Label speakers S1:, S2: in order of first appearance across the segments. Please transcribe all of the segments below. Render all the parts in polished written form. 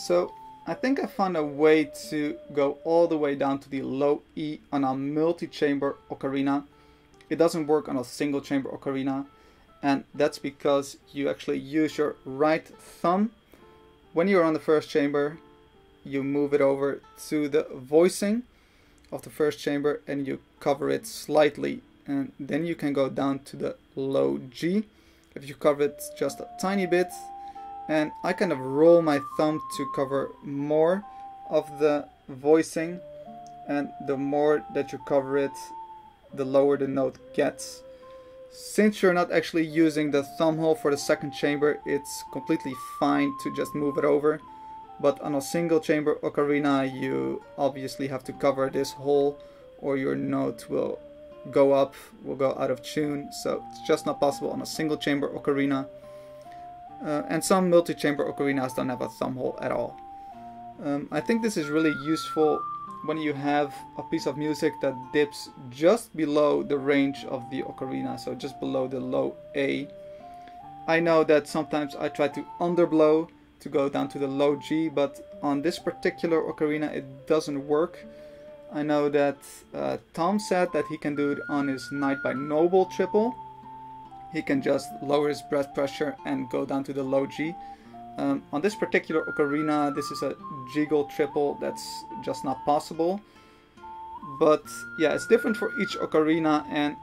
S1: So I think I found a way to go all the way down to the low E on a multi-chamber ocarina. It doesn't work on a single chamber ocarina, and that's because you actually use your right thumb. When you're on the first chamber, you move it over to the voicing of the first chamber and you cover it slightly, and then you can go down to the low G if you cover it just a tiny bit. And I kind of roll my thumb to cover more of the voicing, and the more that you cover it, the lower the note gets. Since you're not actually using the thumb hole for the second chamber, it's completely fine to just move it over. But on a single chamber ocarina, you obviously have to cover this hole or your note will go out of tune. So it's just not possible on a single chamber ocarina. And some multi-chamber ocarinas don't have a thumb hole at all. I think this is really useful when you have a piece of music that dips just below the range of the ocarina, so just below the low A. I know that sometimes I try to underblow to go down to the low G, but on this particular ocarina it doesn't work. I know that Tom said that he can do it on his Night by Noble triple. He can just lower his breath pressure and go down to the low G. On this particular ocarina, this is a jiggle triple, that's just not possible. But yeah, it's different for each ocarina, and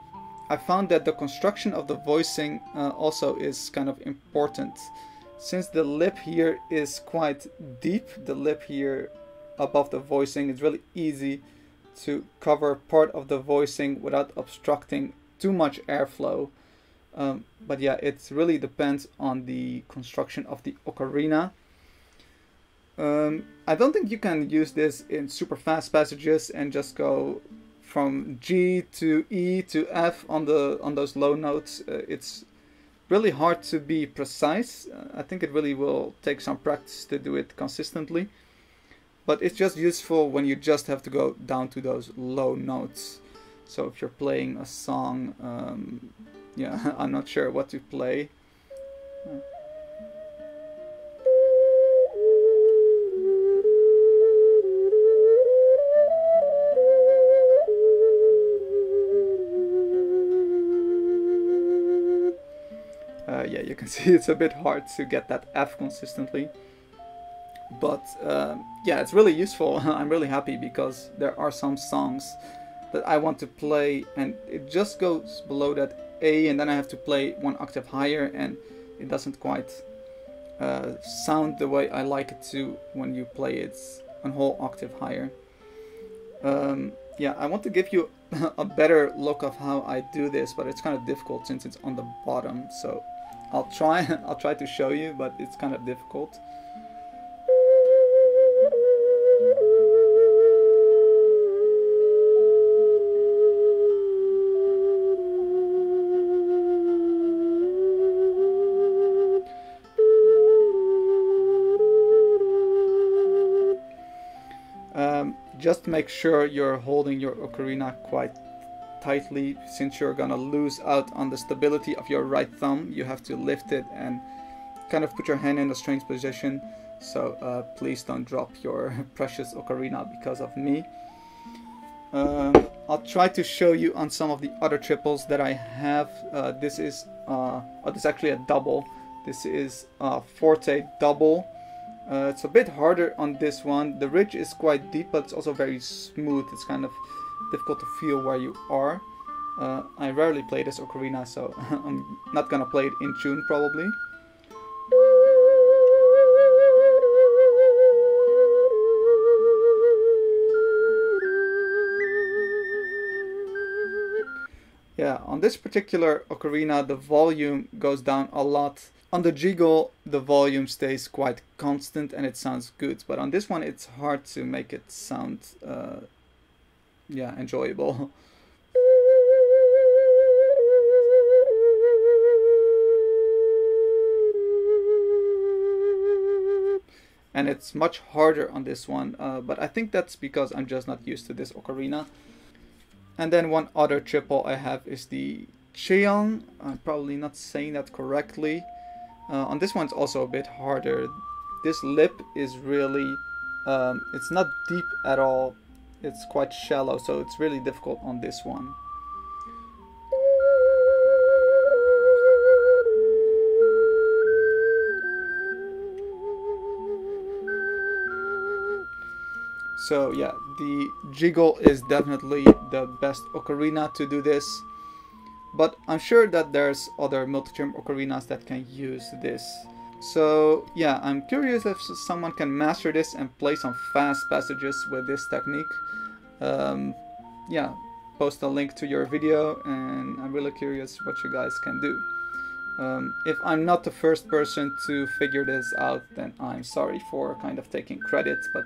S1: I found that the construction of the voicing also is kind of important. Since the lip here is quite deep, the lip here above the voicing, it's really easy to cover part of the voicing without obstructing too much airflow. But yeah, it really depends on the construction of the ocarina. I don't think you can use this in super fast passages and just go from G to E to F on those low notes. It's really hard to be precise. I think it really will take some practice to do it consistently. But it's just useful when you just have to go down to those low notes. So if you're playing a song, yeah, I'm not sure what to play. Yeah, you can see it's a bit hard to get that F consistently. But yeah, it's really useful. I'm really happy because there are some songs that I want to play and it just goes below that A, and then I have to play one octave higher and it doesn't quite sound the way I like it to when you play it a whole octave higher. Yeah, I want to give you a better look of how I do this, but it's kind of difficult since it's on the bottom. So I'll try to show you, but it's kind of difficult. Just make sure you're holding your ocarina quite tightly. Since you're gonna lose out on the stability of your right thumb, you have to lift it and kind of put your hand in a strange position. So please don't drop your precious ocarina because of me. I'll try to show you on some of the other triples that I have. This is actually a double. This is a forte double. It's a bit harder on this one. The ridge is quite deep, but it's also very smooth. It's kind of difficult to feel where you are. I rarely play this ocarina, so I'm not gonna play it in tune probably. Yeah, on this particular ocarina, the volume goes down a lot. On the jiggle, the volume stays quite constant and it sounds good, but on this one it's hard to make it sound yeah, enjoyable. And it's much harder on this one, but I think that's because I'm just not used to this ocarina. And then one other triple I have is the Cheong. I'm probably not saying that correctly. On this one it's also a bit harder. this lip is really, it's not deep at all. It's quite shallow, so it's really difficult on this one. So yeah, the jiggle is definitely the best ocarina to do this. But I'm sure that there's other multi-chamber ocarinas that can use this. So yeah, I'm curious if someone can master this and play some fast passages with this technique. Yeah, post a link to your video, and I'm really curious what you guys can do. If I'm not the first person to figure this out, then I'm sorry for kind of taking credit, but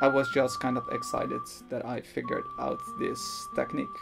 S1: I was just kind of excited that I figured out this technique.